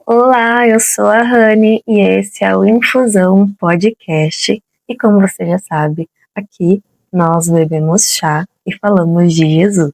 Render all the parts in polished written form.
Olá, eu sou a Rani e esse é o Infusão Podcast. E como você já sabe, aqui nós bebemos chá e falamos de Jesus.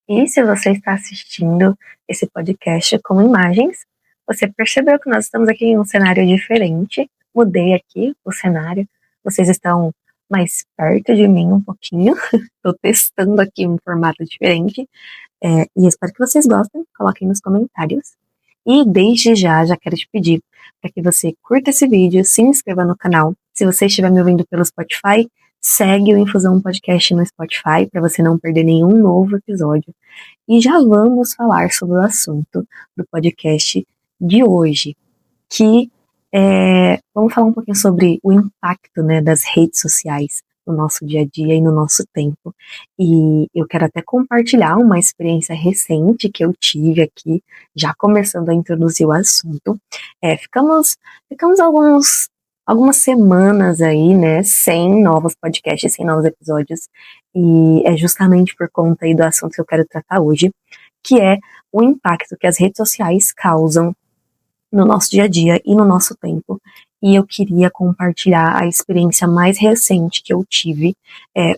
E se você está assistindo esse podcast com imagens, você percebeu que nós estamos aqui em um cenário diferente. Mudei aqui o cenário. Vocês estão mais perto de mim um pouquinho. Estou testando aqui um formato diferente. E espero que vocês gostem, coloquem nos comentários. E desde já quero te pedir para que você curta esse vídeo, se inscreva no canal. Se você estiver me ouvindo pelo Spotify, segue o Infusão Podcast no Spotify para você não perder nenhum novo episódio. E já vamos falar sobre o assunto do podcast de hoje, que vamos falar um pouquinho sobre o impacto, né, das redes sociais no nosso dia a dia e no nosso tempo. E eu quero até compartilhar uma experiência recente que eu tive aqui, já começando a introduzir o assunto. Ficamos algumas semanas aí, né, sem novos podcasts, sem novos episódios, e é justamente por conta aí do assunto que eu quero tratar hoje, que é o impacto que as redes sociais causam no nosso dia a dia e no nosso tempo. E eu queria compartilhar a experiência mais recente que eu tive.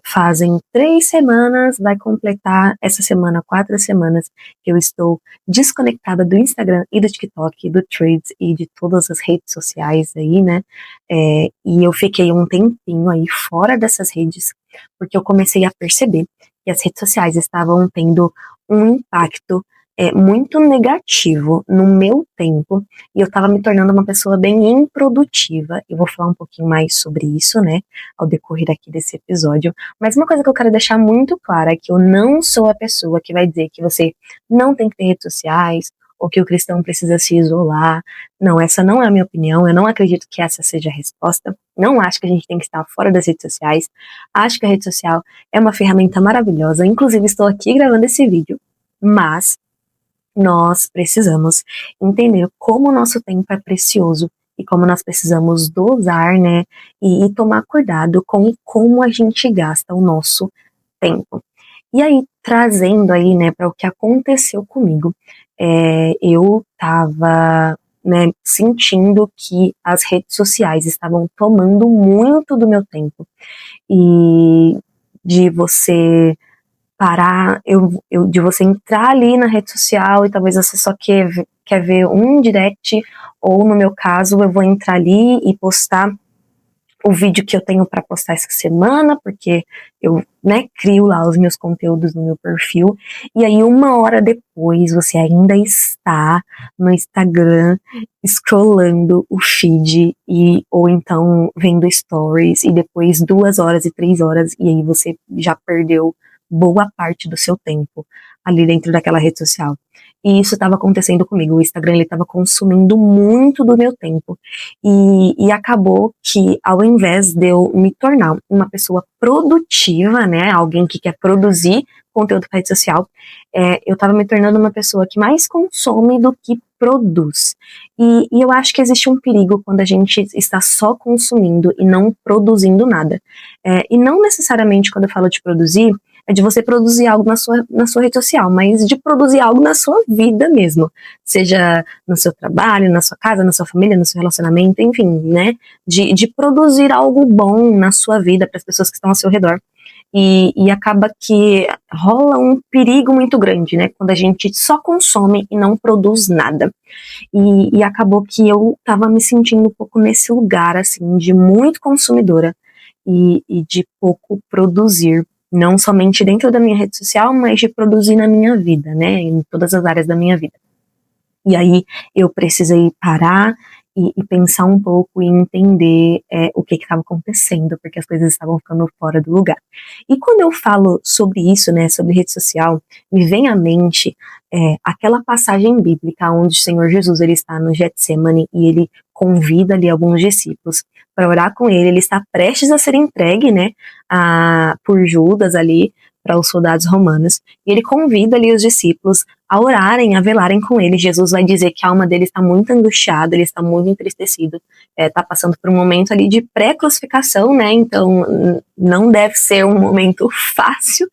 Fazem 3 semanas, vai completar essa semana 4 semanas que eu estou desconectada do Instagram e do TikTok, do Threads e de todas as redes sociais aí, né? E eu fiquei um tempinho aí fora dessas redes, porque eu comecei a perceber que as redes sociais estavam tendo um impacto muito negativo no meu tempo, e eu estava me tornando uma pessoa bem improdutiva. Eu vou falar um pouquinho mais sobre isso, né, ao decorrer aqui desse episódio. Mas uma coisa que eu quero deixar muito clara é que eu não sou a pessoa que vai dizer que você não tem que ter redes sociais, ou que o cristão precisa se isolar. Não, essa não é a minha opinião, eu não acredito que essa seja a resposta. Não acho que a gente tem que estar fora das redes sociais. Acho que a rede social é uma ferramenta maravilhosa, inclusive estou aqui gravando esse vídeo, mas nós precisamos entender como o nosso tempo é precioso e como nós precisamos dosar, né, e tomar cuidado com como a gente gasta o nosso tempo. E aí, trazendo aí, né, para o que aconteceu comigo, eu tava, né, sentindo que as redes sociais estavam tomando muito do meu tempo, e de você parar, de você entrar ali na rede social e talvez você só quer ver um direct, ou no meu caso, eu vou entrar ali e postar o vídeo que eu tenho para postar essa semana, porque eu, né, crio lá os meus conteúdos no meu perfil, e aí 1 hora depois você ainda está no Instagram scrollando o feed, ou então vendo stories, e depois 2 horas e 3 horas, e aí você já perdeu boa parte do seu tempo ali dentro daquela rede social. E isso estava acontecendo comigo. O Instagram, ele estava consumindo muito do meu tempo, e acabou que, ao invés de eu me tornar uma pessoa produtiva, né, alguém que quer produzir conteúdo para rede social, eu estava me tornando uma pessoa que mais consome do que produz. E eu acho que existe um perigo quando a gente está só consumindo e não produzindo nada. E não necessariamente, quando eu falo de produzir, é de você produzir algo na sua rede social, mas de produzir algo na sua vida mesmo. Seja no seu trabalho, na sua casa, na sua família, no seu relacionamento, enfim, né? De produzir algo bom na sua vida para as pessoas que estão ao seu redor. E acaba que rola um perigo muito grande, né? Quando a gente só consome e não produz nada. E acabou que eu tava me sentindo um pouco nesse lugar, assim, de muito consumidora e de pouco produzir. Não somente dentro da minha rede social, mas de produzir na minha vida, né? Em todas as áreas da minha vida. E aí eu precisei parar e pensar um pouco e entender o que estava acontecendo, porque as coisas estavam ficando fora do lugar. E quando eu falo sobre isso, né, sobre rede social, me vem à mente aquela passagem bíblica onde o Senhor Jesus, ele está no Getsemane e ele convida ali alguns discípulos para orar com ele. Ele está prestes a ser entregue, né, por Judas ali, para os soldados romanos, e ele convida ali os discípulos a orarem, a velarem com ele. Jesus vai dizer que a alma dele está muito angustiada, ele está muito entristecido, está passando por um momento ali de pré-crucificação, né? Então não deve ser um momento fácil,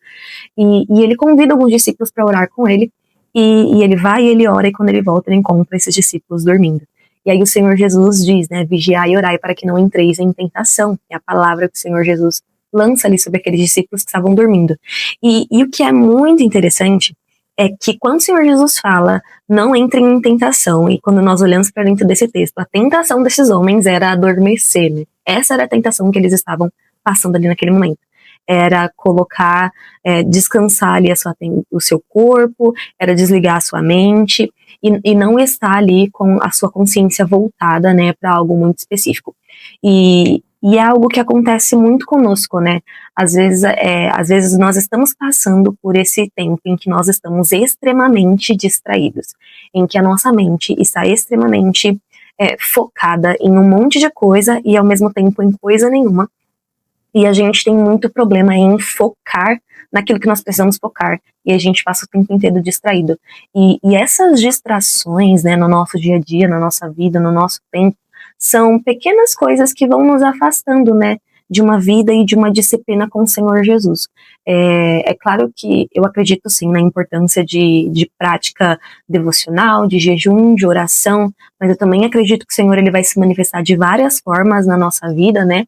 e ele convida alguns discípulos para orar com ele, e ele vai e ele ora, e quando ele volta ele encontra esses discípulos dormindo. E aí o Senhor Jesus diz, né, vigiai e orai para que não entreis em tentação. É a palavra que o Senhor Jesus lança ali sobre aqueles discípulos que estavam dormindo. E o que é muito interessante é que quando o Senhor Jesus fala, não entrem em tentação, e quando nós olhamos para dentro desse texto, a tentação desses homens era adormecer, né? Essa era a tentação que eles estavam passando ali naquele momento. Era colocar, descansar ali o seu corpo, era desligar a sua mente, e não estar ali com a sua consciência voltada, né, para algo muito específico. E é algo que acontece muito conosco, né? Às vezes nós estamos passando por esse tempo em que nós estamos extremamente distraídos, em que a nossa mente está extremamente focada em um monte de coisa e ao mesmo tempo em coisa nenhuma. E a gente tem muito problema em focar naquilo que nós precisamos focar, e a gente passa o tempo inteiro distraído. E essas distrações, né, no nosso dia a dia, na nossa vida, no nosso tempo, são pequenas coisas que vão nos afastando, né, de uma vida e de uma disciplina com o Senhor Jesus. É claro que eu acredito sim na importância de prática devocional, de jejum, de oração, mas eu também acredito que o Senhor ele vai se manifestar de várias formas na nossa vida, né,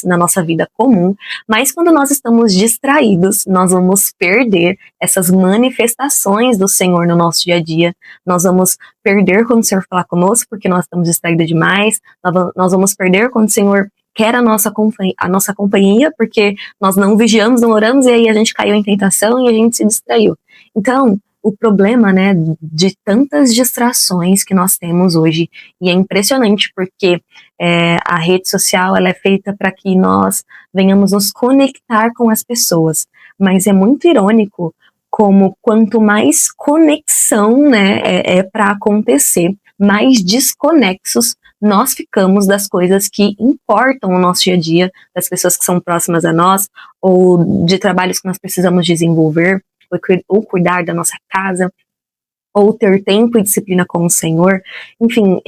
na nossa vida comum, mas quando nós estamos distraídos, nós vamos perder essas manifestações do Senhor no nosso dia a dia, nós vamos perder quando o Senhor falar conosco, porque nós estamos distraídos demais, nós vamos perder quando o Senhor quer a nossa companhia, porque nós não vigiamos, não oramos, e aí a gente caiu em tentação e a gente se distraiu. Então, o problema, né, de tantas distrações que nós temos hoje, e é impressionante porque a rede social ela é feita para que nós venhamos nos conectar com as pessoas, mas é muito irônico como quanto mais conexão, né, para acontecer, mais desconexos nós ficamos das coisas que importam no nosso dia a dia, das pessoas que são próximas a nós, ou de trabalhos que nós precisamos desenvolver, ou cuidar da nossa casa, ou ter tempo e disciplina com o Senhor. Enfim,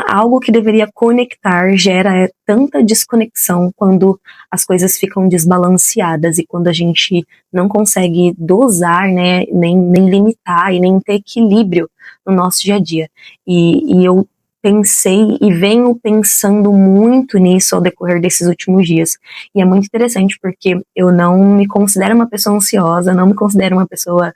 algo que deveria conectar gera tanta desconexão quando as coisas ficam desbalanceadas e quando a gente não consegue dosar, né, nem limitar e nem ter equilíbrio no nosso dia a dia. E eu pensei e venho pensando muito nisso ao decorrer desses últimos dias. E é muito interessante porque eu não me considero uma pessoa ansiosa, não me considero uma pessoa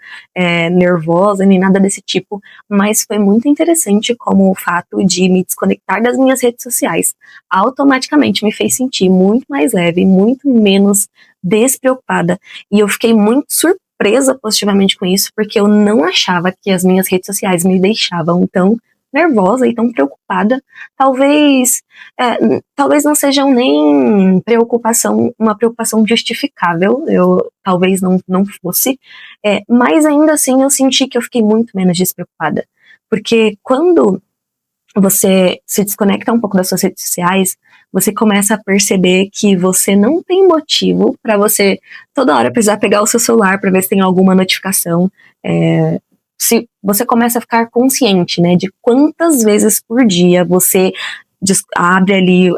nervosa, nem nada desse tipo, mas foi muito interessante como o fato de me desconectar das minhas redes sociais automaticamente me fez sentir muito mais leve, muito menos despreocupada. E eu fiquei muito surpresa positivamente com isso, porque eu não achava que as minhas redes sociais me deixavam tão nervosa e tão preocupada. Talvez não sejam nem uma preocupação justificável, talvez não fosse, mas ainda assim eu senti que eu fiquei muito menos despreocupada, porque quando você se desconecta um pouco das suas redes sociais, você começa a perceber que você não tem motivo para você toda hora precisar pegar o seu celular para ver se tem alguma notificação. Se você começa a ficar consciente, né, de quantas vezes por dia você abre ali,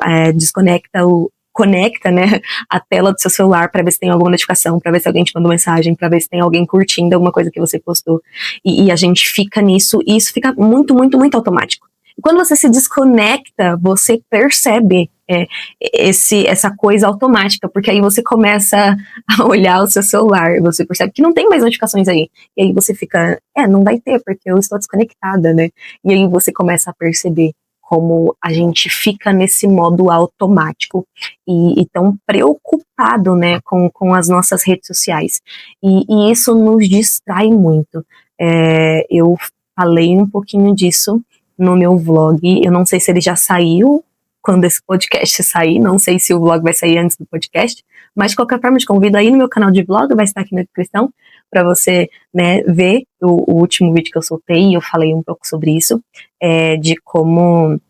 conecta, né, a tela do seu celular para ver se tem alguma notificação, para ver se alguém te mandou mensagem, para ver se tem alguém curtindo alguma coisa que você postou, e a gente fica nisso, e isso fica muito, muito, muito automático. E quando você se desconecta, você percebe essa coisa automática, porque aí você começa a olhar o seu celular, você percebe que não tem mais notificações aí, e aí você fica, não vai ter, porque eu estou desconectada, né, e aí você começa a perceber como a gente fica nesse modo automático e tão preocupado, né, com as nossas redes sociais, e isso nos distrai muito. Eu falei um pouquinho disso no meu vlog, eu não sei se ele já saiu quando esse podcast sair, não sei se o vlog vai sair antes do podcast, mas de qualquer forma te convido aí no meu canal de vlog, vai estar aqui na descrição, para você, né, ver o último vídeo que eu soltei, e eu falei um pouco sobre isso, de como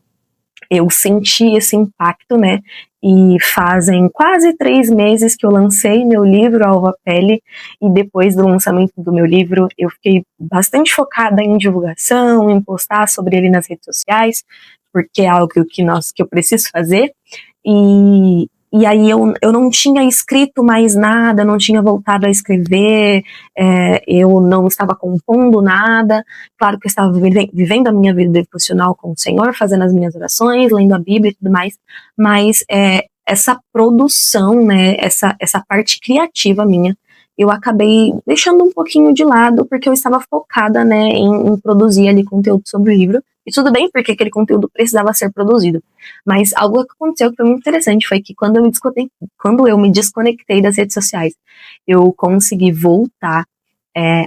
eu senti esse impacto, né, e fazem quase 3 meses que eu lancei meu livro Alva Pele, e depois do lançamento do meu livro eu fiquei bastante focada em divulgação, em postar sobre ele nas redes sociais, porque é algo que eu preciso fazer, e aí eu não tinha escrito mais nada, não tinha voltado a escrever, eu não estava compondo nada. Claro que eu estava vivendo a minha vida devocional com o Senhor, fazendo as minhas orações, lendo a Bíblia e tudo mais, mas essa produção, né, essa parte criativa minha, eu acabei deixando um pouquinho de lado, porque eu estava focada, né, em produzir ali conteúdo sobre o livro, e tudo bem, porque aquele conteúdo precisava ser produzido. Mas algo que aconteceu que foi muito interessante foi que quando eu me desconectei das redes sociais, eu consegui voltar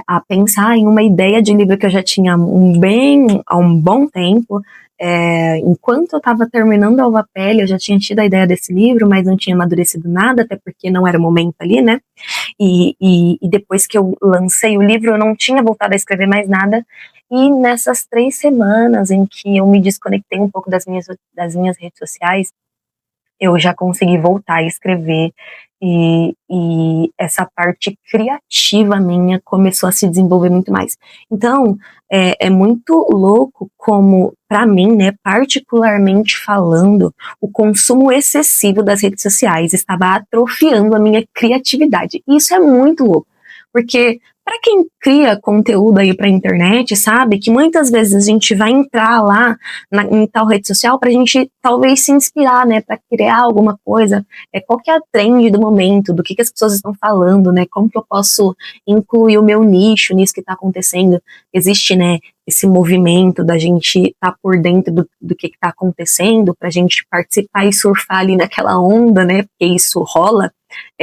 a pensar em uma ideia de livro que eu já tinha há um bom tempo. Enquanto eu estava terminando a Alva Pele, eu já tinha tido a ideia desse livro, mas não tinha amadurecido nada, até porque não era o momento ali, né? E depois que eu lancei o livro, eu não tinha voltado a escrever mais nada. E nessas 3 semanas em que eu me desconectei um pouco das minhas redes sociais, eu já consegui voltar a escrever, e essa parte criativa minha começou a se desenvolver muito mais. Então, é muito louco como, para mim, né, particularmente falando, o consumo excessivo das redes sociais estava atrofiando a minha criatividade. E isso é muito louco, porque para quem cria conteúdo aí para internet, sabe que muitas vezes a gente vai entrar lá em tal rede social pra gente talvez se inspirar, né, para criar alguma coisa, qual que é a trend do momento, do que as pessoas estão falando, né, como que eu posso incluir o meu nicho nisso que tá acontecendo. Existe, né, esse movimento da gente tá por dentro do que tá acontecendo, pra gente participar e surfar ali naquela onda, né, porque isso rola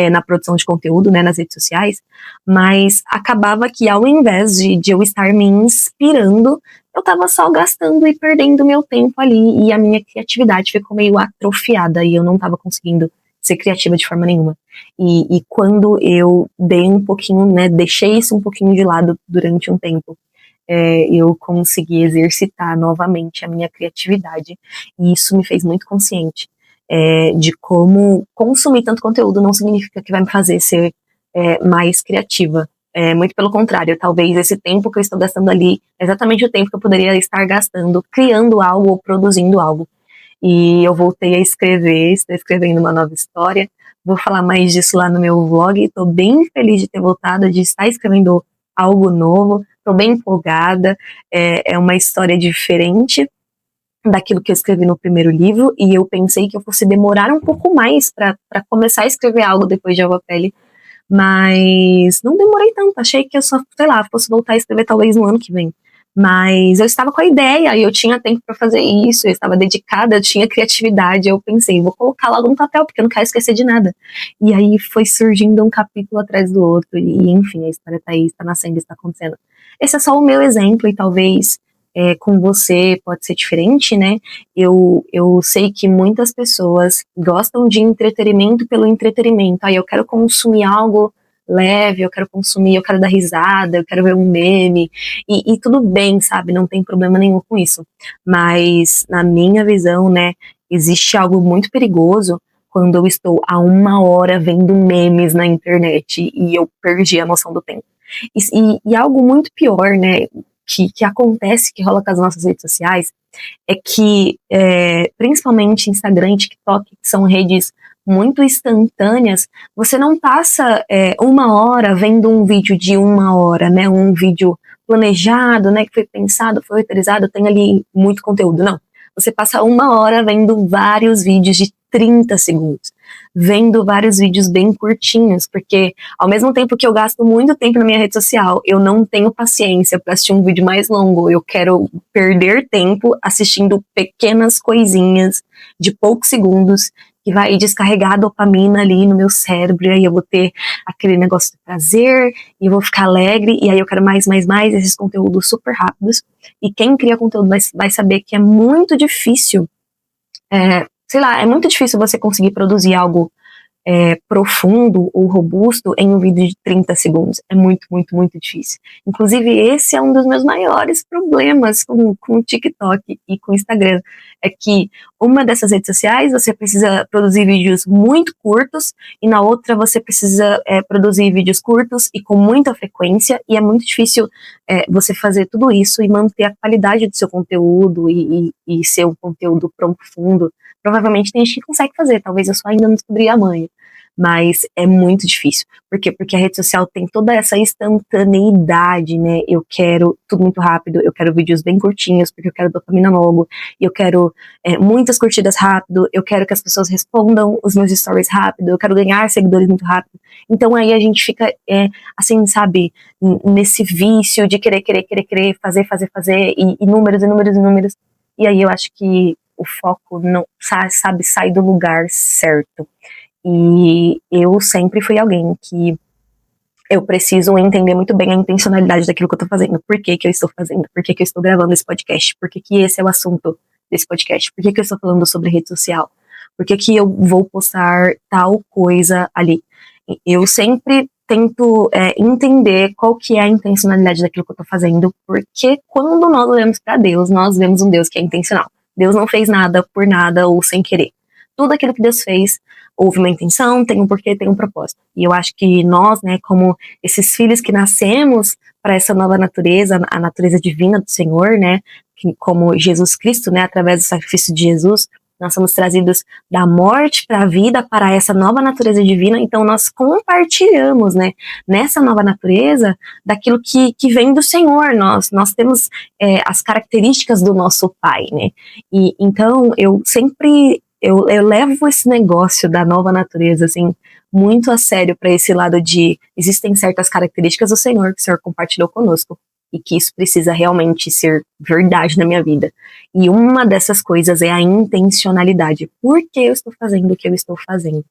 na produção de conteúdo, né, nas redes sociais, mas acabava que ao invés de eu estar me inspirando, eu tava só gastando e perdendo meu tempo ali, e a minha criatividade ficou meio atrofiada, e eu não tava conseguindo ser criativa de forma nenhuma. E quando eu dei um pouquinho, né, deixei isso um pouquinho de lado durante um tempo, eu consegui exercitar novamente a minha criatividade, e isso me fez muito consciente de como consumir tanto conteúdo não significa que vai me fazer ser mais criativa. Muito pelo contrário, talvez esse tempo que eu estou gastando ali é exatamente o tempo que eu poderia estar gastando criando algo ou produzindo algo. E eu voltei a escrever, estou escrevendo uma nova história. Vou falar mais disso lá no meu vlog. Estou bem feliz de ter voltado, de estar escrevendo algo novo. Estou bem empolgada. É uma história diferente daquilo que eu escrevi no primeiro livro, e eu pensei que eu fosse demorar um pouco mais para começar a escrever algo depois de Alva Pele, mas não demorei tanto. Achei que eu só, sei lá, fosse voltar a escrever talvez no ano que vem. Mas eu estava com a ideia, e eu tinha tempo para fazer isso, eu estava dedicada, eu tinha criatividade, eu pensei, vou colocar logo no papel, porque eu não quero esquecer de nada. E aí foi surgindo um capítulo atrás do outro, e enfim, a história tá aí, está nascendo, está acontecendo. Esse é só o meu exemplo, e talvez com você pode ser diferente, né? Eu sei que muitas pessoas gostam de entretenimento pelo entretenimento. Aí eu quero consumir algo leve, eu quero dar risada, eu quero ver um meme, e tudo bem, sabe? Não tem problema nenhum com isso. Mas, na minha visão, né, existe algo muito perigoso quando eu estou há 1 hora vendo memes na internet e eu perdi a noção do tempo. E algo muito pior, né, que acontece, que rola com as nossas redes sociais, é que, principalmente Instagram e TikTok, que são redes muito instantâneas, você não passa 1 hora vendo um vídeo de 1 hora, né, um vídeo planejado, né, que foi pensado, foi roteirizado, tem ali muito conteúdo, não. Você passa 1 hora vendo vários vídeos de 30 segundos, vendo vários vídeos bem curtinhos, porque ao mesmo tempo que eu gasto muito tempo na minha rede social, eu não tenho paciência para assistir um vídeo mais longo. Eu quero perder tempo assistindo pequenas coisinhas de poucos segundos que vai descarregar a dopamina ali no meu cérebro, e aí eu vou ter aquele negócio de prazer, e eu vou ficar alegre, e aí eu quero mais, esses conteúdos super rápidos. E quem cria conteúdo vai saber que é muito difícil, sei lá, é muito difícil você conseguir produzir algo profundo ou robusto em um vídeo de 30 segundos. É muito, muito, muito difícil. Inclusive, esse é um dos meus maiores problemas com o TikTok e com o Instagram. É que uma dessas redes sociais você precisa produzir vídeos muito curtos e na outra você precisa produzir vídeos curtos e com muita frequência, e é muito difícil você fazer tudo isso e manter a qualidade do seu conteúdo e ser um conteúdo profundo. Provavelmente tem gente que consegue fazer, talvez eu só ainda não descobri a manha. Mas é muito difícil. Por quê? Porque a rede social tem toda essa instantaneidade, né? Eu quero tudo muito rápido, eu quero vídeos bem curtinhos, porque eu quero dopamina logo, e eu quero muitas curtidas rápido, eu quero que as pessoas respondam os meus stories rápido, eu quero ganhar seguidores muito rápido. Então aí a gente fica, assim, sabe, nesse vício de querer, fazer, e números, e números, e números. E aí eu acho que o foco não, sabe, sai do lugar certo. E eu sempre fui alguém que eu preciso entender muito bem a intencionalidade daquilo que eu tô fazendo. Por que que eu estou fazendo? Por que que eu estou gravando esse podcast? Por que que esse é o assunto desse podcast? Por que que eu estou falando sobre rede social? Por que que eu vou postar tal coisa ali? Eu sempre tento entender qual que é a intencionalidade daquilo que eu tô fazendo, porque quando nós olhamos para Deus, nós vemos um Deus que é intencional. Deus não fez nada por nada ou sem querer. Tudo aquilo que Deus fez houve uma intenção, tem um porquê, tem um propósito. E eu acho que nós, né, como esses filhos que nascemos para essa nova natureza, a natureza divina do Senhor, né, como Jesus Cristo, né, através do sacrifício de Jesus, nós somos trazidos da morte para a vida, para essa nova natureza divina. Então nós compartilhamos, né, nessa nova natureza daquilo que vem do Senhor. Nós temos as características do nosso Pai, né. E então eu sempre eu levo esse negócio da nova natureza, assim, muito a sério para esse lado de existem certas características do Senhor que o Senhor compartilhou conosco e que isso precisa realmente ser verdade na minha vida. E uma dessas coisas é a intencionalidade. Por que eu estou fazendo o que eu estou fazendo?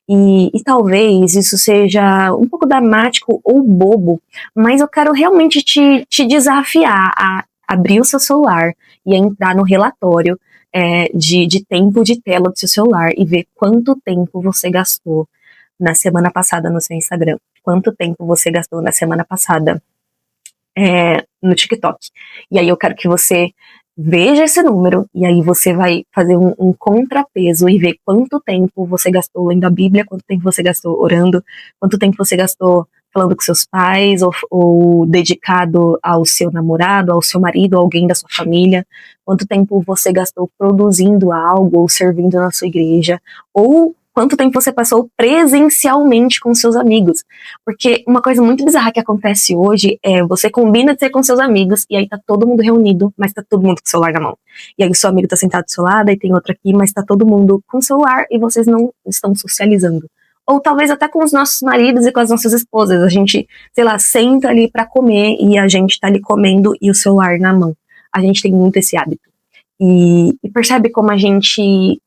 E talvez isso seja um pouco dramático ou bobo, mas eu quero realmente te desafiar a abrir o seu celular e a entrar no relatório de tempo de tela do seu celular e ver quanto tempo você gastou na semana passada no seu Instagram, quanto tempo você gastou na semana passada no TikTok. E aí eu quero que você veja esse número, e aí você vai fazer um contrapeso e ver quanto tempo você gastou lendo a Bíblia, quanto tempo você gastou orando, quanto tempo você gastou falando com seus pais, ou dedicado ao seu namorado, ao seu marido, alguém da sua família, quanto tempo você gastou produzindo algo, ou servindo na sua igreja, ou quanto tempo você passou presencialmente com seus amigos. Porque uma coisa muito bizarra que acontece hoje é você combina de ser com seus amigos e aí tá todo mundo reunido, mas tá todo mundo com o celular na mão. E aí o seu amigo tá sentado do seu lado, aí tem outro aqui, mas tá todo mundo com o celular e vocês não estão socializando. Ou talvez até com os nossos maridos e com as nossas esposas. A gente, sei lá, senta ali pra comer e a gente tá ali comendo e o celular na mão. A gente tem muito esse hábito. E percebe como a gente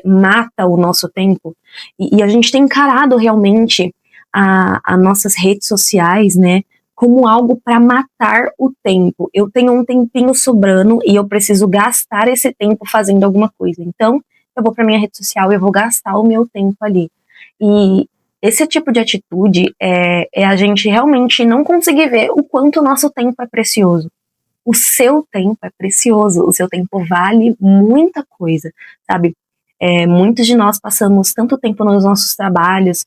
mata o nosso tempo, e a gente tem encarado realmente as nossas redes sociais, né, como algo para matar o tempo. Eu tenho um tempinho sobrando e eu preciso gastar esse tempo fazendo alguma coisa. Então, eu vou para minha rede social e eu vou gastar o meu tempo ali. E esse tipo de atitude é a gente realmente não conseguir ver o quanto o nosso tempo é precioso. O seu tempo é precioso, o seu tempo vale muita coisa, sabe? Muitos de nós passamos tanto tempo nos nossos trabalhos,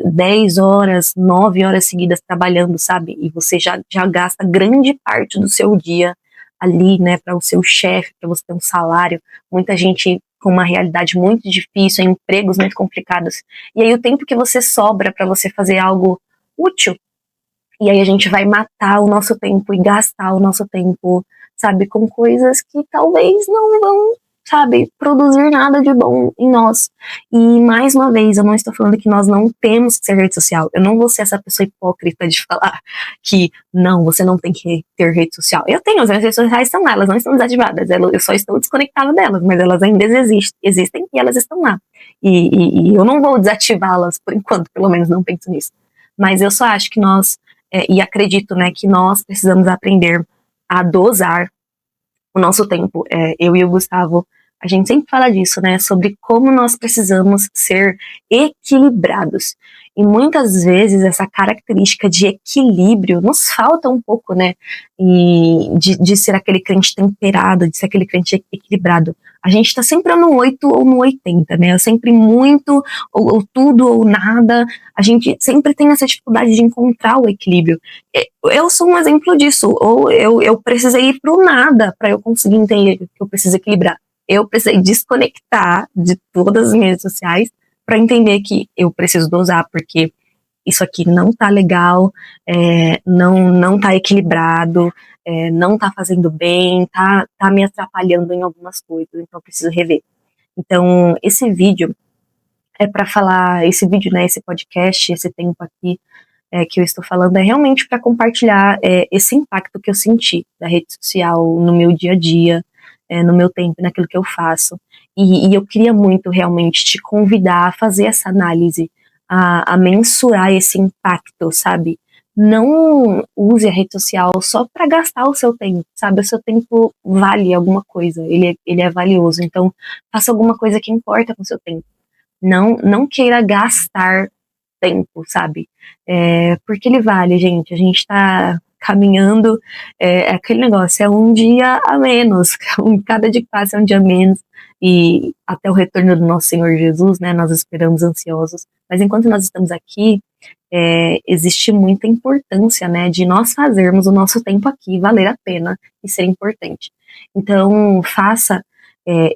10 horas, 9 horas seguidas trabalhando, sabe? E você já gasta grande parte do seu dia ali, né, para o seu chefe, para você ter um salário. Muita gente com uma realidade muito difícil, empregos muito complicados. E aí o tempo que você sobra para você fazer algo útil, e aí a gente vai matar o nosso tempo e gastar o nosso tempo, sabe, com coisas que talvez não vão, sabe, produzir nada de bom em nós. E mais uma vez, eu não estou falando que nós não temos que ser rede social. Eu não vou ser essa pessoa hipócrita de falar que não, você não tem que ter rede social. Eu tenho, as minhas redes sociais estão lá, elas não estão desativadas, eu só estou desconectada delas, mas elas ainda existem e elas estão lá. E eu não vou desativá-las por enquanto, pelo menos não penso nisso. Mas eu só acho que nós e acredito, né, que nós precisamos aprender a dosar o nosso tempo. Eu e o Gustavo, A gente sempre fala disso, né? Sobre como nós precisamos ser equilibrados. E muitas vezes essa característica de equilíbrio nos falta um pouco, né? E de ser aquele crente temperado, de ser aquele crente equilibrado. A gente tá sempre no 8 ou no 80, né? Sempre muito, ou tudo ou nada. A gente sempre tem essa dificuldade de encontrar o equilíbrio. Eu sou um exemplo disso. Ou eu precisei ir pro nada para eu conseguir entender que eu preciso equilibrar. Eu precisei desconectar de todas as minhas redes sociais para entender que eu preciso dosar, porque isso aqui não tá legal, não tá equilibrado, não tá fazendo bem, tá me atrapalhando em algumas coisas, então eu preciso rever. Então, esse vídeo é para falar, esse vídeo, né, esse podcast, esse tempo aqui que eu estou falando, é realmente para compartilhar esse impacto que eu senti da rede social no meu dia a dia, no meu tempo, naquilo que eu faço. E eu queria muito realmente te convidar a fazer essa análise, a mensurar esse impacto, sabe? Não use a rede social só para gastar o seu tempo, sabe? O seu tempo vale alguma coisa, ele é valioso. Então, faça alguma coisa que importa com o seu tempo. Não queira gastar tempo, sabe? Porque ele vale, gente. A gente tá caminhando, aquele negócio, é um dia a menos, cada dia que passa é um dia a menos, e até o retorno do nosso Senhor Jesus, né, nós esperamos ansiosos, mas enquanto nós estamos aqui, existe muita importância, né, de nós fazermos o nosso tempo aqui valer a pena e ser importante. Então, faça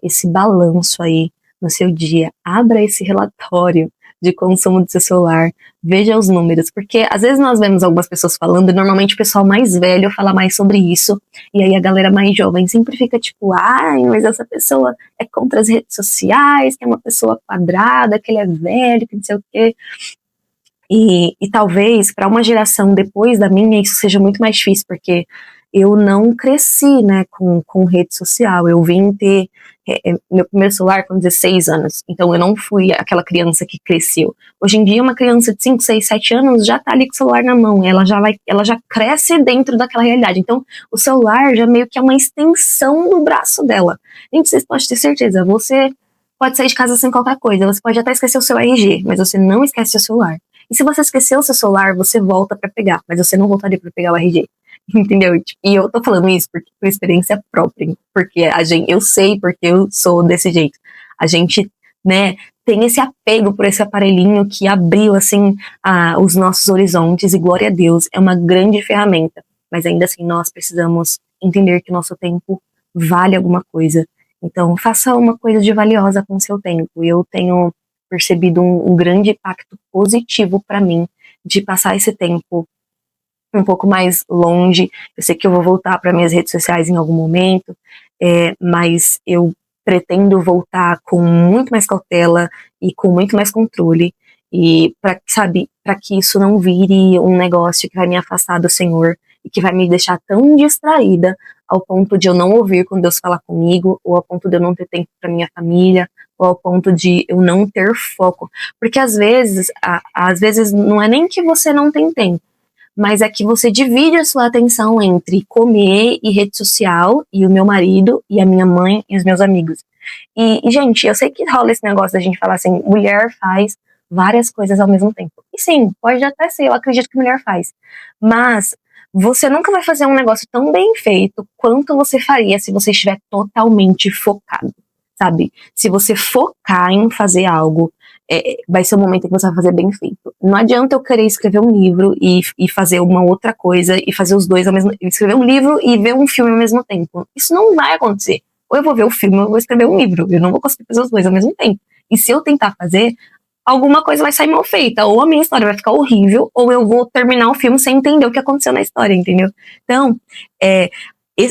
esse balanço aí no seu dia, abra esse relatório de consumo do seu celular, veja os números, porque às vezes nós vemos algumas pessoas falando, e normalmente o pessoal mais velho fala mais sobre isso, e aí a galera mais jovem sempre fica tipo, ai, mas essa pessoa é contra as redes sociais, que é uma pessoa quadrada, que ele é velho, que não sei o quê. E talvez para uma geração depois da minha isso seja muito mais difícil, porque eu não cresci, né, com rede social. Eu vim ter meu primeiro celular com 16 anos, então eu não fui aquela criança que cresceu. Hoje em dia, uma criança de 5, 6, 7 anos já tá ali com o celular na mão, ela já cresce dentro daquela realidade. Então, o celular já meio que é uma extensão do braço dela. Gente, vocês podem ter certeza, você pode sair de casa sem qualquer coisa, você pode até esquecer o seu RG, mas você não esquece o seu celular. E se você esqueceu o seu celular, você volta pra pegar, mas você não voltaria pra pegar o RG. Entendeu? E eu tô falando isso porque por experiência própria, porque eu sei porque eu sou desse jeito. A gente, né, tem esse apego por esse aparelhinho que abriu, assim, os nossos horizontes, e glória a Deus, é uma grande ferramenta. Mas ainda assim, nós precisamos entender que o nosso tempo vale alguma coisa. Então, faça uma coisa de valiosa com o seu tempo. Eu tenho percebido um grande impacto positivo para mim de passar esse tempo um pouco mais longe. Eu sei que eu vou voltar para minhas redes sociais em algum momento, mas eu pretendo voltar com muito mais cautela e com muito mais controle, e para que isso não vire um negócio que vai me afastar do Senhor e que vai me deixar tão distraída ao ponto de eu não ouvir quando Deus fala comigo, ou ao ponto de eu não ter tempo para minha família, ou ao ponto de eu não ter foco. Porque às vezes não é nem que você não tem tempo, mas é que você divide a sua atenção entre comer e rede social, e o meu marido, e a minha mãe, e os meus amigos. Gente, eu sei que rola esse negócio da gente falar assim, mulher faz várias coisas ao mesmo tempo. E sim, pode até ser, eu acredito que mulher faz. Mas você nunca vai fazer um negócio tão bem feito quanto você faria se você estiver totalmente focado, sabe? Se você focar em fazer algo, vai ser o momento que você vai fazer bem feito. Não adianta eu querer escrever um livro e fazer uma outra coisa e fazer os dois ao mesmo tempo. Escrever um livro e ver um filme ao mesmo tempo. Isso não vai acontecer. Ou eu vou ver o filme ou eu vou escrever um livro. Eu não vou conseguir fazer os dois ao mesmo tempo. E se eu tentar fazer, alguma coisa vai sair mal feita. Ou a minha história vai ficar horrível, ou eu vou terminar o filme sem entender o que aconteceu na história, entendeu? Então,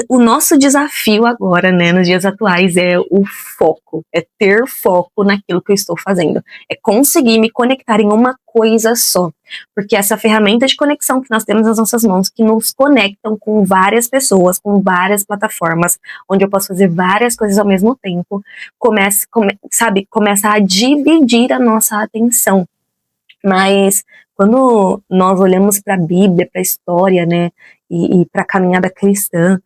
o nosso desafio agora, né, nos dias atuais, é o foco, é ter foco naquilo que eu estou fazendo, é conseguir me conectar em uma coisa só, porque essa ferramenta de conexão que nós temos nas nossas mãos, que nos conectam com várias pessoas, com várias plataformas, onde eu posso fazer várias coisas ao mesmo tempo, começa a dividir a nossa atenção. Mas quando nós olhamos para a Bíblia, para a história, né, e para a caminhada cristã,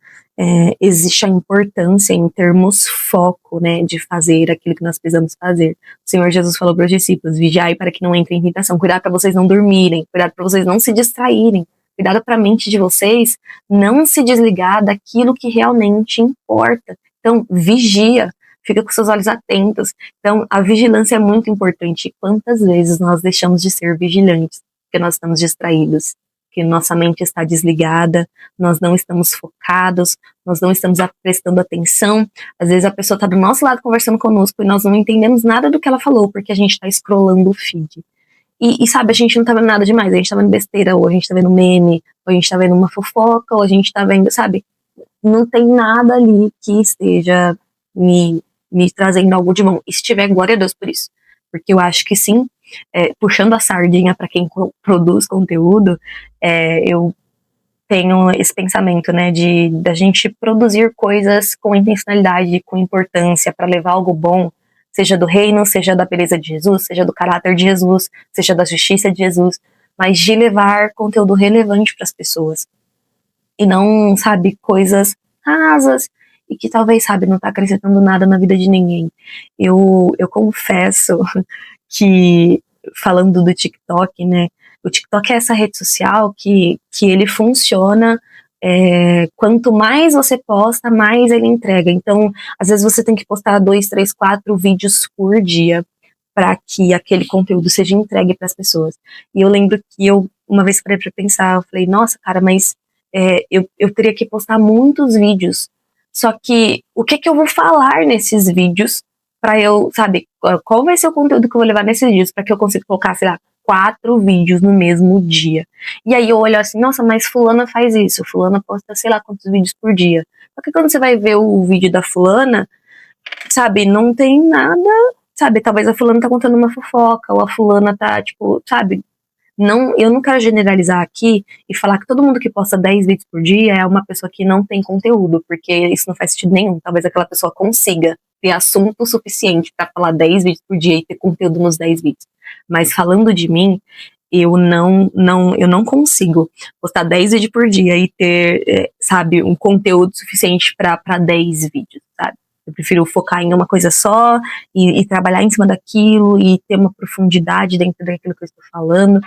existe a importância em termos foco, né, de fazer aquilo que nós precisamos fazer. O Senhor Jesus falou para os discípulos: vigiai para que não entre em tentação, cuidado para vocês não dormirem, cuidado para vocês não se distraírem, cuidado para a mente de vocês não se desligar daquilo que realmente importa. Então, vigia, fica com seus olhos atentos. Então, a vigilância é muito importante. Quantas vezes nós deixamos de ser vigilantes porque nós estamos distraídos, porque nossa mente está desligada, nós não estamos focados, nós não estamos prestando atenção. Às vezes a pessoa está do nosso lado conversando conosco e nós não entendemos nada do que ela falou, porque a gente está scrollando o feed. E sabe, a gente não tá vendo nada demais, a gente tá vendo besteira, ou a gente tá vendo meme, ou a gente tá vendo uma fofoca, ou a gente tá vendo, sabe? Não tem nada ali que esteja me trazendo algo de bom. E se tiver, glória a Deus por isso. Porque eu acho que sim, puxando a sardinha para quem produz conteúdo, eu tenho esse pensamento, né, da gente produzir coisas com intencionalidade, com importância, para levar algo bom, seja do reino, seja da beleza de Jesus, seja do caráter de Jesus, seja da justiça de Jesus, mas de levar conteúdo relevante para as pessoas. E não, sabe, coisas rasas e que talvez, sabe, não tá acrescentando nada na vida de ninguém. Eu confesso que, falando do TikTok, né, o TikTok é essa rede social que ele funciona, quanto mais você posta, mais ele entrega. Então, às vezes você tem que postar 2, 3, 4 vídeos por dia para que aquele conteúdo seja entregue para as pessoas. E eu lembro que eu, uma vez parei para pensar, eu falei, nossa, cara, mas eu teria que postar muitos vídeos. Só que, o que eu vou falar nesses vídeos para eu, sabe, qual vai ser o conteúdo que eu vou levar nesses vídeos para que eu consiga colocar, sei lá, 4 vídeos no mesmo dia. E aí eu olho assim, nossa, mas fulana faz isso, fulana posta sei lá quantos vídeos por dia. Só que quando você vai ver o vídeo da fulana, sabe, não tem nada, sabe, talvez a fulana tá contando uma fofoca, ou a fulana tá, tipo, sabe, não, eu não quero generalizar aqui e falar que todo mundo que posta 10 vídeos por dia é uma pessoa que não tem conteúdo, porque isso não faz sentido nenhum. Talvez aquela pessoa consiga ter assunto suficiente para falar 10 vídeos por dia e ter conteúdo nos 10 vídeos. Mas falando de mim, eu não consigo postar 10 vídeos por dia e ter, sabe, um conteúdo suficiente para 10 vídeos, sabe? Eu prefiro focar em uma coisa só e trabalhar em cima daquilo e ter uma profundidade dentro daquilo que eu estou falando.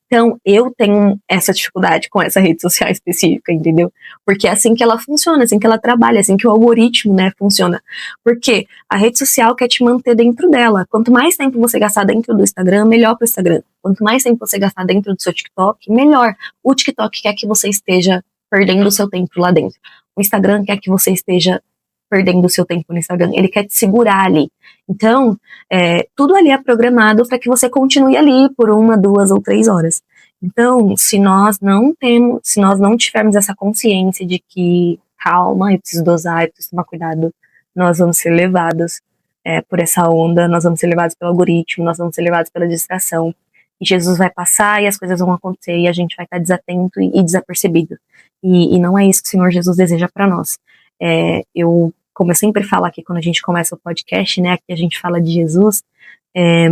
Então, eu tenho essa dificuldade com essa rede social específica, entendeu? Porque é assim que ela funciona, é assim que ela trabalha, é assim que o algoritmo, né, funciona. Porque a rede social quer te manter dentro dela. Quanto mais tempo você gastar dentro do Instagram, melhor para o Instagram. Quanto mais tempo você gastar dentro do seu TikTok, melhor. O TikTok quer que você esteja perdendo o seu tempo lá dentro. O Instagram quer que você esteja perdendo o seu tempo no Instagram. Ele quer te segurar ali. Então, tudo ali é programado para que você continue ali por 1, 2 ou 3 horas. Então, se nós não tivermos essa consciência de que, calma, eu preciso dosar, eu preciso tomar cuidado, nós vamos ser levados por essa onda, nós vamos ser levados pelo algoritmo, nós vamos ser levados pela distração. E Jesus vai passar e as coisas vão acontecer e a gente vai estar desatento e desapercebido. E não é isso que o Senhor Jesus deseja para nós. Como eu sempre falo aqui quando a gente começa o podcast, né, aqui a gente fala de Jesus,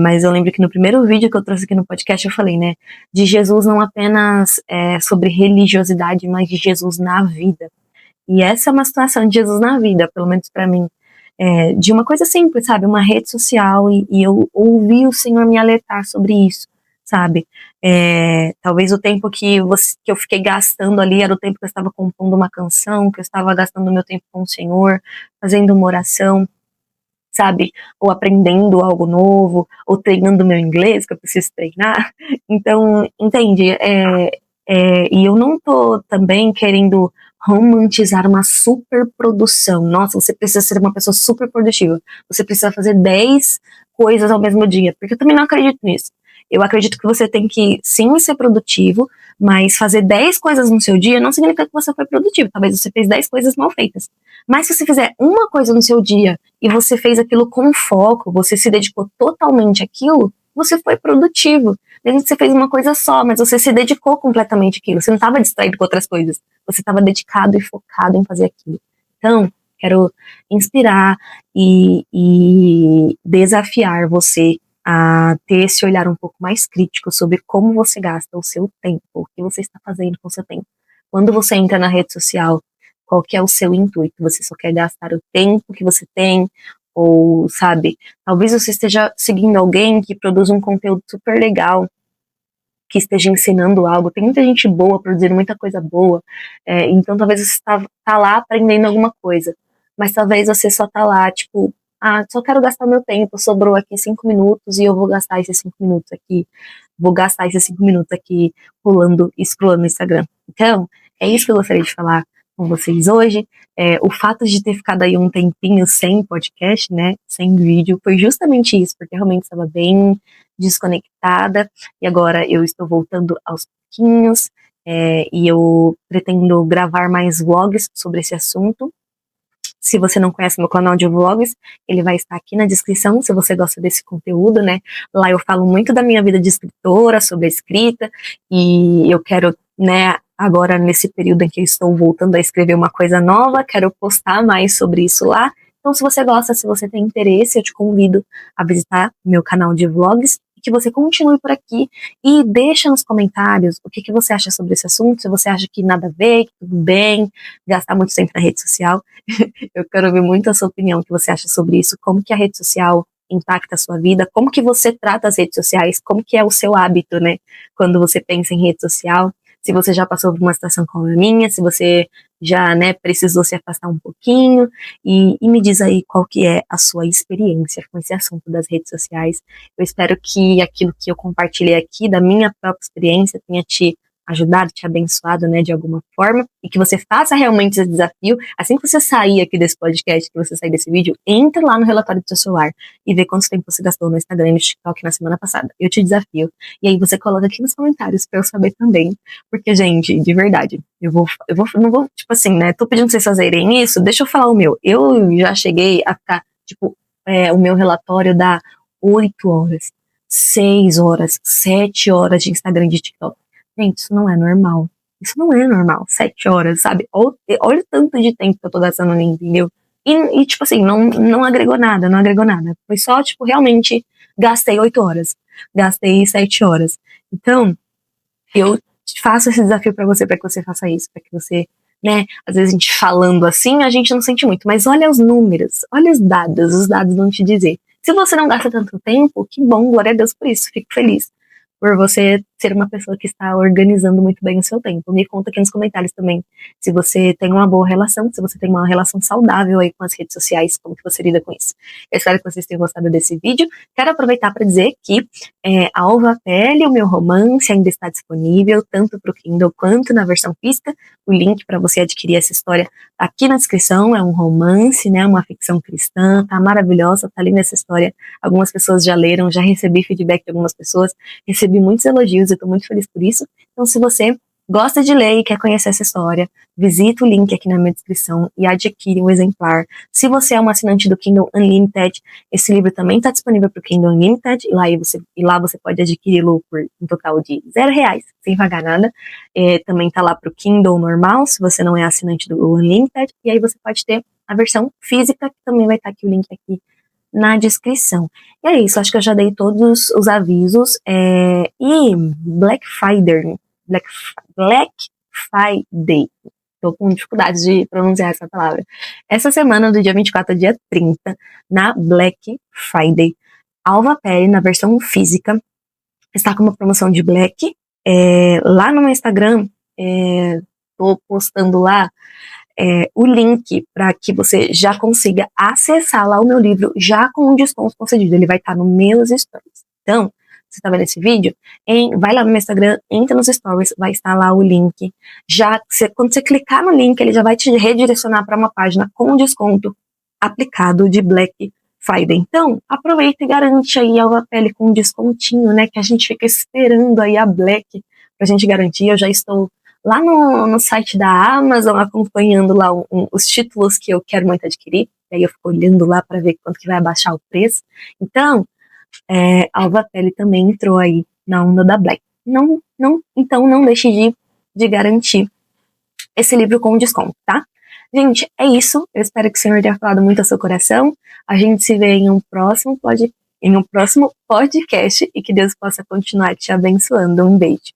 mas eu lembro que no primeiro vídeo que eu trouxe aqui no podcast eu falei, né, de Jesus não apenas sobre religiosidade, mas de Jesus na vida. E essa é uma situação de Jesus na vida, pelo menos para mim, de uma coisa simples, sabe, uma rede social e eu ouvi o Senhor me alertar sobre isso, sabe, talvez o tempo que eu fiquei gastando ali era o tempo que eu estava compondo uma canção, que eu estava gastando meu tempo com o Senhor, fazendo uma oração, sabe, ou aprendendo algo novo, ou treinando meu inglês, que eu preciso treinar. Então, entende, e eu não tô também querendo romantizar uma super produção. Nossa, você precisa ser uma pessoa super produtiva, você precisa fazer 10 coisas ao mesmo dia, porque eu também não acredito nisso. Eu acredito que você tem que, sim, ser produtivo, mas fazer 10 coisas no seu dia não significa que você foi produtivo. Talvez você fez 10 coisas mal feitas. Mas se você fizer uma coisa no seu dia e você fez aquilo com foco, você se dedicou totalmente àquilo, você foi produtivo. Mesmo que você fez uma coisa só, mas você se dedicou completamente àquilo. Você não estava distraído com outras coisas. Você estava dedicado e focado em fazer aquilo. Então, quero inspirar e desafiar você a ter esse olhar um pouco mais crítico sobre como você gasta o seu tempo, o que você está fazendo com o seu tempo. Quando você entra na rede social, qual que é o seu intuito? Você só quer gastar o tempo que você tem? Ou, sabe, talvez você esteja seguindo alguém que produz um conteúdo super legal, que esteja ensinando algo. Tem muita gente boa produzindo muita coisa boa, então talvez você tá lá aprendendo alguma coisa, mas talvez você só tá lá, tipo, só quero gastar meu tempo, sobrou aqui 5 minutos e eu vou gastar esses 5 minutos aqui, pulando e scrollando no Instagram. Então, é isso que eu gostaria de falar com vocês hoje. O fato de ter ficado aí um tempinho sem podcast, né, sem vídeo, foi justamente isso, porque realmente estava bem desconectada, e agora eu estou voltando aos pouquinhos, e eu pretendo gravar mais vlogs sobre esse assunto. Se você não conhece meu canal de vlogs, ele vai estar aqui na descrição, se você gosta desse conteúdo, né? Lá eu falo muito da minha vida de escritora, sobre a escrita, e eu quero, né, agora nesse período em que eu estou voltando a escrever uma coisa nova, quero postar mais sobre isso lá. Então, se você gosta, se você tem interesse, eu te convido a visitar meu canal de vlogs, e que você continue por aqui e deixa nos comentários o que você acha sobre esse assunto, se você acha que nada a ver, que tudo bem, gastar muito tempo na rede social. Eu quero ouvir muito a sua opinião, o que você acha sobre isso, como que a rede social impacta a sua vida, como que você trata as redes sociais, como que é o seu hábito, né, quando você pensa em rede social, se você já passou por uma situação como a minha, se você já, né, precisou se afastar um pouquinho, e me diz aí qual que é a sua experiência com esse assunto das redes sociais. Eu espero que aquilo que eu compartilhei aqui, da minha própria experiência, tenha te ajudado, te abençoado, né, de alguma forma, e que você faça realmente esse desafio. Assim que você sair aqui desse podcast, que você sair desse vídeo, entre lá no relatório do seu celular e vê quanto tempo você gastou no Instagram e no TikTok na semana passada. Eu te desafio. E aí você coloca aqui nos comentários pra eu saber também. Porque, gente, de verdade, não vou, tipo assim, né, tô pedindo pra vocês fazerem isso, deixa eu falar o meu. Eu já cheguei a ficar, tipo, o meu relatório dá 8 horas, 6 horas, 7 horas de Instagram e de TikTok. Gente, isso não é normal. Isso não é normal. 7 horas, sabe? Olha o tanto de tempo que eu tô gastando ali, entendeu? Tipo assim, não agregou nada, não agregou nada. Foi só, tipo, realmente gastei 8 horas. Gastei 7 horas. Então, eu faço esse desafio pra você, pra que você faça isso, pra que você, né, às vezes a gente falando assim, a gente não sente muito, mas olha os números, olha os dados vão te dizer. Se você não gasta tanto tempo, que bom, glória a Deus por isso, fico feliz por você ser uma pessoa que está organizando muito bem o seu tempo. Me conta aqui nos comentários também se você tem uma boa relação, se você tem uma relação saudável aí com as redes sociais, como que você lida com isso. Eu espero que vocês tenham gostado desse vídeo. Quero aproveitar para dizer que Alva Pele, o meu romance, ainda está disponível, tanto para o Kindle quanto na versão física. O link para você adquirir essa história tá aqui na descrição. É um romance, né, uma ficção cristã, tá maravilhosa, tá linda essa história. Algumas pessoas já leram, já recebi feedback de algumas pessoas, recebi muitos elogios e estou muito feliz por isso. Então, se você gosta de ler e quer conhecer essa história, visita o link aqui na minha descrição e adquire um exemplar. Se você é um assinante do Kindle Unlimited, esse livro também está disponível para o Kindle Unlimited, e lá você pode adquiri-lo por um total de R$0, sem pagar nada. Também está lá para o Kindle normal, se você não é assinante do Unlimited, e aí você pode ter a versão física, que também vai estar aqui o link aqui na descrição. E é isso, acho que eu já dei todos os avisos. E Black Friday, tô com dificuldades de pronunciar essa palavra. Essa semana, do dia 24 ao dia 30, na Black Friday, Alva Pele, na versão física, está com uma promoção de Black. Lá no meu Instagram, tô postando lá o link para que você já consiga acessar lá o meu livro já com um desconto concedido. Ele vai estar nos meus stories. Então, você está vendo esse vídeo? Vai lá no meu Instagram, entra nos stories, vai estar lá o link. Quando você clicar no link, ele já vai te redirecionar para uma página com desconto aplicado de Black Friday. Então, aproveita e garante aí a Alva Pele com um descontinho, né? Que a gente fica esperando aí a Black pra gente garantir. Eu já estou lá no site da Amazon, acompanhando lá os títulos que eu quero muito adquirir. E aí eu fico olhando lá para ver quanto que vai abaixar o preço. Então, Alva Pele também entrou aí na onda da Black. Então não deixe de garantir esse livro com desconto, tá? Gente, é isso. Eu espero que o Senhor tenha falado muito ao seu coração. A gente se vê em um próximo podcast e que Deus possa continuar te abençoando. Um beijo.